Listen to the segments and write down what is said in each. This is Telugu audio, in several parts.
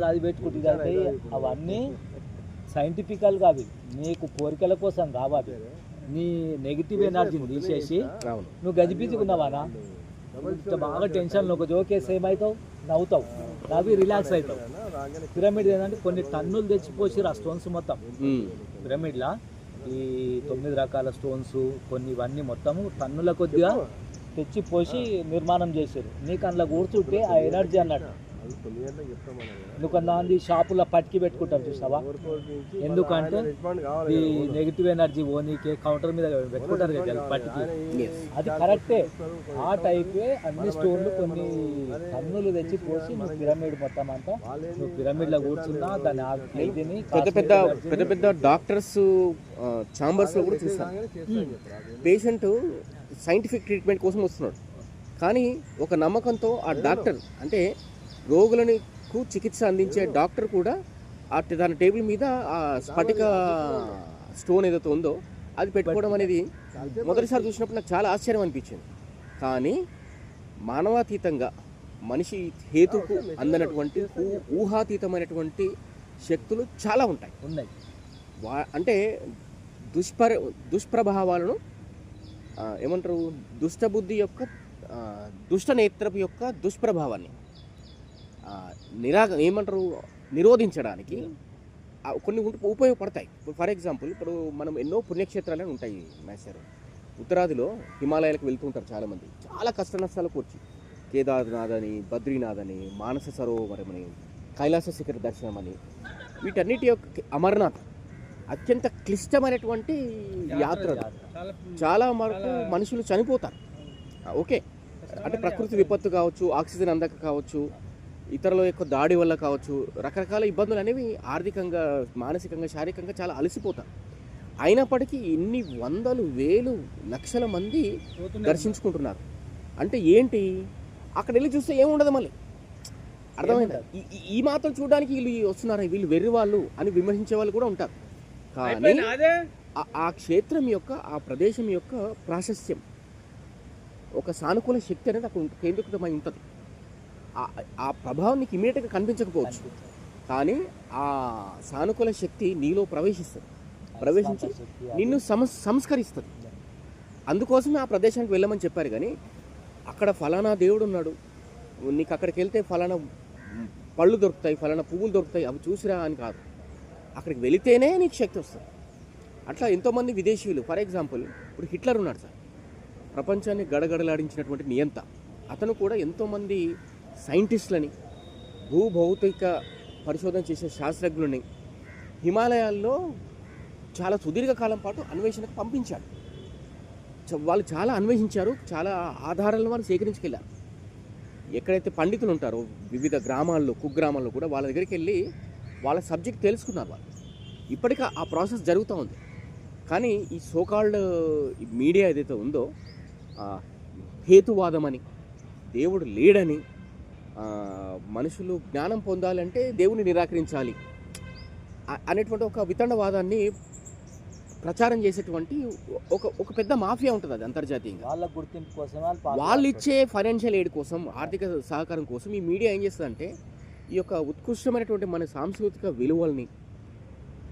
అది పెట్టుకుంటుంది అవన్నీ సైంటిఫికల్గా అవి నీకు కోరికల కోసం కావాలి. నీ నెగిటివ్ ఎనర్జీని తీసేసి నువ్వు గజిబిజిగున్నావానా, బాగా టెన్షన్లో ఒక జోకేసి ఏమవుతావు, నవ్వుతావు, నవ్వి రిలాక్స్ అవుతావు. పిరమిడ్ ఏంటంటే కొన్ని టన్నులు తెచ్చిపోసిరు ఆ స్టోన్స్ మొత్తం. పిరమిడ్లా ఈ 9 రకాల స్టోన్స్ కొన్ని ఇవన్నీ మొత్తము టన్నుల కొద్దిగా తెచ్చిపోసి నిర్మాణం చేశారు. నీకు అందులో కూర్చుంటే ఆ ఎనర్జీ అన్నట్టు. నువ్వు కొంతమంది షాపులో పట్టుకి పెట్టుకుంటారు చూసావా, ఎందుకంటే ఈ నెగిటివ్ ఎనర్జీ ఓనీకే కౌంటర్ మీద పెట్టుకుంటారు కదా పట్టుకి, అది కరెక్టే. ఆ టైపే అన్ని స్టోన్లు కొన్ని టన్నులు తెచ్చి పోసి నువ్వు పిరమిడ్ మొత్తం అంతా నువ్వు పిరమిడ్లో కూర్చున్నా దాని ఐదిని పెద్ద పెద్ద డాక్టర్స్ ఛాంబర్స్లో కూడా చూస్తాను. పేషెంట్ సైంటిఫిక్ ట్రీట్మెంట్ కోసం వస్తున్నాడు, కానీ ఒక నమ్మకంతో ఆ డాక్టర్ అంటే రోగులకు చికిత్స అందించే డాక్టర్ కూడా దాని టేబుల్ మీద ఆ స్ఫటిక స్టోన్ ఏదైతే ఉందో అది పెట్టుకోవడం అనేది మొదటిసారి చూసినప్పుడు నాకు చాలా ఆశ్చర్యం అనిపించింది. కానీ మానవాతీతంగా మనిషి హేతుకు అందనటువంటి ఊహాతీతమైనటువంటి శక్తులు చాలా ఉంటాయి. అంటే దుష్ప్రభావాలను ఏమంటారు, దుష్టబుద్ధి యొక్క దుష్ట నేత్రపు యొక్క దుష్ప్రభావాన్ని నిరోధించడానికి కొన్ని ఉపయోగపడతాయి. ఫర్ ఎగ్జాంపుల్ ఇప్పుడు మనం ఎన్నో పుణ్యక్షేత్రాలు ఉంటాయి మేస్టర్. ఉత్తరాదిలో హిమాలయాలకు వెళ్తూ ఉంటారు చాలామంది, చాలా కష్ట నష్టాలు కూర్చి కేదార్నాథ్ అని, బద్రీనాథ్ అని, మానస సరోవరం అని, కైలాస శిఖర దర్శనం అని, వీటన్నిటి యొక్క అమర్నాథ్ అత్యంత క్లిష్టమైనటువంటి యాత్ర. చాలా వరకు మనుషులు చనిపోతారు. ఓకే, అంటే ప్రకృతి విపత్తు కావచ్చు, ఆక్సిజన్ అందక కావచ్చు, ఇతరుల యొక్క దాడి వల్ల కావచ్చు, రకరకాల ఇబ్బందులు అనేవి ఆర్థికంగా, మానసికంగా, శారీరకంగా చాలా అలసిపోతారు. అయినప్పటికీ ఇన్ని వందలు, వేలు, లక్షల మంది దర్శించుకుంటున్నారు. అంటే ఏంటి, అక్కడ వెళ్ళి చూస్తే ఏముండదు, మళ్ళీ అర్థమైందా? ఈ మాత్రం చూడడానికి వీళ్ళు వస్తున్నారు, వీళ్ళు వెర్రి వాళ్ళు అని విమర్శించే వాళ్ళు కూడా ఉంటారు. కానీ ఆ క్షేత్రం యొక్క, ఆ ప్రదేశం యొక్క ప్రాశస్త్యం, ఒక సానుకూల శక్తి అనేది అక్కడ కేంద్రీకృతమై ఉంటుంది. ఆ ప్రభావం నీకు ఇమీడియట్గా కనిపించకపోవచ్చు, కానీ ఆ సానుకూల శక్తి నీలో ప్రవేశించి నిన్ను సంస్కరిస్తుంది. అందుకోసమే ఆ ప్రదేశానికి వెళ్ళమని చెప్పారు. కానీ అక్కడ ఫలానా దేవుడు ఉన్నాడు, నీకు అక్కడికి వెళ్తే ఫలానా పళ్ళు దొరుకుతాయి, ఫలానా పువ్వులు దొరుకుతాయి, అవి చూసిరా అని కాదు. అక్కడికి వెళితేనే నీకు శక్తి వస్తుంది. అట్లా ఎంతోమంది విదేశీయులు, ఫర్ ఎగ్జాంపుల్ ఇప్పుడు హిట్లర్ ఉన్నాడు సార్, ప్రపంచాన్ని గడగడలాడించినటువంటి నియంత. అతను కూడా ఎంతోమంది సైంటిస్టులని, భూభౌతిక పరిశోధన చేసే శాస్త్రజ్ఞులని హిమాలయాల్లో చాలా సుదీర్ఘకాలం పాటు అన్వేషణకు పంపించాడు. వాళ్ళు చాలా అన్వేషించారు, చాలా ఆధారాలను వాళ్ళు సేకరించుకెళ్ళారు. ఎక్కడైతే పండితులు ఉంటారో వివిధ గ్రామాల్లో, కుగ్రామాల్లో కూడా వాళ్ళ దగ్గరికి వెళ్ళి వాళ్ళ సబ్జెక్ట్ తెలుసుకున్నారు వాళ్ళు. ఇప్పటికీ ఆ ప్రాసెస్ జరుగుతూ ఉంది. కానీ ఈ సోకాల్డ్ మీడియా ఏదైతే ఉందో, హేతువాదం అని, దేవుడు లేడని, మనుషులు జ్ఞానం పొందాలంటే దేవుని నిరాకరించాలి అనేటువంటి ఒక వితండవాదాన్ని ప్రచారం చేసేటువంటి ఒక పెద్ద మాఫియా ఉంటుంది. అది అంతర్జాతీయంగా వాళ్ళ గుర్తింపు కోసం, వాళ్ళు ఇచ్చే ఫైనాన్షియల్ ఎయిడ్ కోసం, ఆర్థిక సహకారం కోసం ఈ మీడియా ఏం చేస్తుందంటే ఈ యొక్క ఉత్కృష్టమైనటువంటి మన సాంస్కృతిక విలువల్ని,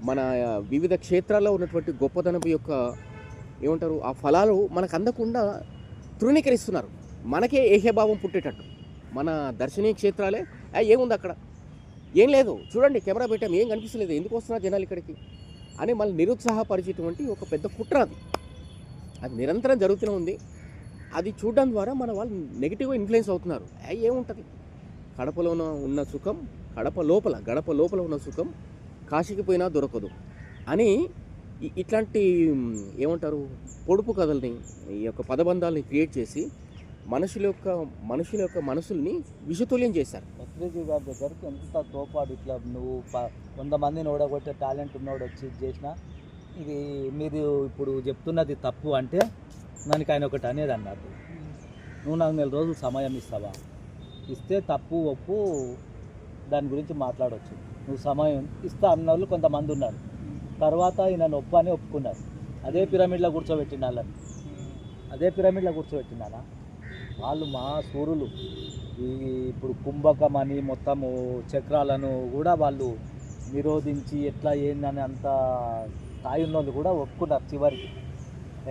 మన వివిధ క్షేత్రాల్లో ఉన్నటువంటి గొప్పతనం యొక్క ఏమంటారు ఆ ఫలాలు మనకు అందకుండా తృణీకరిస్తున్నారు. మనకే ఏహ్యభావం పుట్టేటట్టు. మన దర్శనీయ క్షేత్రాలే ఏముంది అక్కడ, ఏం లేదు, చూడండి కెమెరా పెట్టాం, ఏం కనిపిస్తలేదు, ఎందుకు వస్తున్నారు జనాలు ఇక్కడికి అని మళ్ళీ నిరుత్సాహపరిచేటువంటి ఒక పెద్ద కుట్ర అది నిరంతరం జరుగుతూనే ఉంది. అది చూడడం ద్వారా మన వాళ్ళు నెగిటివ్గా ఇన్ఫ్లుయెన్స్ అవుతున్నారు. ఏముంటుంది, కడపలో ఉన్న సుఖం గడప లోపల ఉన్న సుఖం కాశీకి పోయినా దొరకదు అని ఇట్లాంటి ఏమంటారు పొడుపు కథల్ని, ఈ యొక్క పదబంధాలని క్రియేట్ చేసి మనుషుల యొక్క మనసుల్ని విషతుల్యం చేశారు. పత్రిజీ గారి దగ్గరికి ఎంత తోపాడు, ఇట్లా నువ్వు 100 మందిని ఓడగొట్టే టాలెంట్ ఉన్నోడు వచ్చి చేసినా ఇది మీరు ఇప్పుడు చెప్తున్నది తప్పు అంటే దానికి ఆయన ఒకటి అనేది అన్నారు, నువ్వు నాకు 4 రోజులు సమయం ఇస్తావా, ఇస్తే తప్పు ఒప్పు దాని గురించి మాట్లాడవచ్చు, నువ్వు సమయం ఇస్తా అన్న వాళ్ళు కొంతమంది ఉన్నారు. తర్వాత ఈయన ఒప్పు అని ఒప్పుకున్నారు. అదే పిరమిడ్లో కూర్చోబెట్టిన వాళ్ళని, వాళ్ళు మా సూరులు. ఈ ఇప్పుడు కుంభకం అని మొత్తము చక్రాలను కూడా వాళ్ళు నిరోధించి ఎట్లా ఏందని అంత స్థాయి ఉన్న వాళ్ళు కూడా ఒప్పుకున్నారు చివరికి.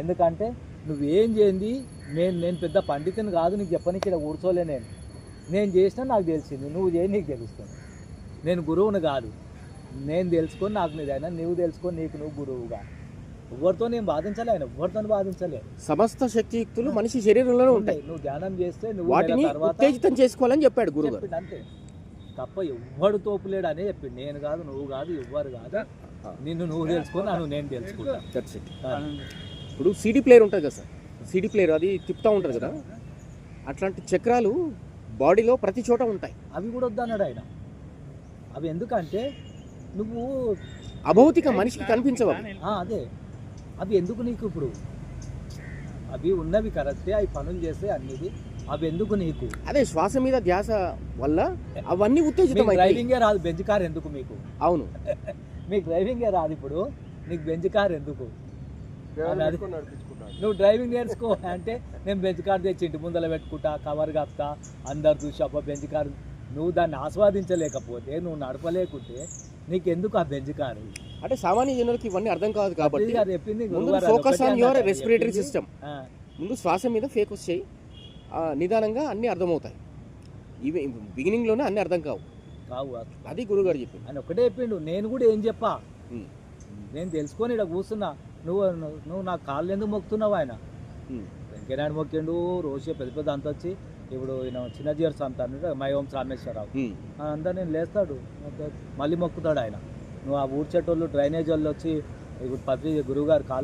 ఎందుకంటే నువ్వేం చేయండి, నేను పెద్ద పండితుని కాదు, నీకు చెప్పనీకి ఇక్కడ కూర్చోలే. నేను చేసినా నాకు తెలిసింది, నువ్వు చేయి నీకు తెలుస్తుంది. నేను గురువుని కాదు, నేను తెలుసుకొని నాకు నీదైనా, నువ్వు తెలుసుకొని నీకు నువ్వు గురువుగా. ఎవరితో నేను బాధించలే, ఆయన ఎవరితో బాధించలే. సమస్త శక్తియుక్తులు మనిషి శరీరంలోనే ఉంటాయి. నువ్వు ధ్యానం చేస్తే నువ్వు వాటిని తర్వాత ఉత్తేజితం చేసుకోవాలని చెప్పాడు గురువు గారు. అంతే తప్ప ఎవ్వడు తోపులేడు అనే చెప్పిండు. నేను కాదు, నువ్వు కాదు, ఎవ్వరు కాదు. నిన్ను నువ్వు తెలుసుకొని నన్ను నేను తెలుసుకుంటా. That's it. ఇప్పుడు సీడీ ప్లేయర్ ఉంటుంది కదా సార్, సీడీ ప్లేయర్ అది తిప్పుతూ ఉంటుంది కదా, అట్లాంటి చక్రాలు బాడీలో ప్రతి చోట ఉంటాయి. అవి కూడా వద్దన్నాడు ఆయన. అవి ఎందుకంటే నువ్వు అభౌతిక మనిషికి కనిపించవు. అదే అవి ఎందుకు నీకు? ఇప్పుడు అవి ఉన్నవి కరెక్టే, అవి పనులు చేస్తే అన్నిది. అవి ఎందుకు నీకు? అదే శ్వాస మీద ధ్యాస వల్ల అవన్నీ ఉత్తేజితం. డ్రైవింగే రాదు, బెంచ్ కార్ ఎందుకు మీకు? అవును, మీకు డ్రైవింగే రాదు, ఇప్పుడు నీకు బెంచ్ కార్ ఎందుకు? నువ్వు డ్రైవింగ్ నేర్చుకో అంటే నేను బెంచ్ కార్ తెచ్చి ఇంటి ముందర పెట్టుకుంటా, కవర్ కప్తా, అందరు చూసి అబ్బా బెంచ్ కార్. నువ్వు దాన్ని ఆస్వాదించలేకపోతే, నువ్వు నడపలేకుంటే నీకెందుకు ఆ బెంచ్ కారు? అంటే సామాన్య జనులకి ఇవన్నీ అర్థం కాదు కాబట్టి చెప్పింది focus on your respiratory system. ముందు శ్వాస మీద ఫోకస్ చేయి, నిదానంగా అన్నీ అర్థమవుతాయి. ఇవి బిగినింగ్లోనే అన్నీ అర్థం కావు. అది గురుగారు చెప్పింది. ఆయన ఒకటే చెప్పిండు, నేను కూడా ఏం చెప్పా, నేను తెలుసుకొని ఇక్కడ కూర్చున్నా. నువ్వు నా కాళ్ళు ఎందుకు మొక్కుతున్నావు? ఆయన వెంకయ్యనాయుడు మొక్కిండు, రోజు పెద్ద పెద్ద అంత వచ్చి, ఇప్పుడు ఈయన చిన్నజీయర్స్ అంటారు మై ఓం రామేశ్వరరావు అందరు నేను లేస్తాడు, మళ్ళీ మొక్కుతాడు ఆయన. నువ్వు ఆ ఊడ్చేటోళ్ళు డ్రైనేజ్ వాళ్ళు వచ్చి ఇప్పుడు గురువుగారు కాళ్ళు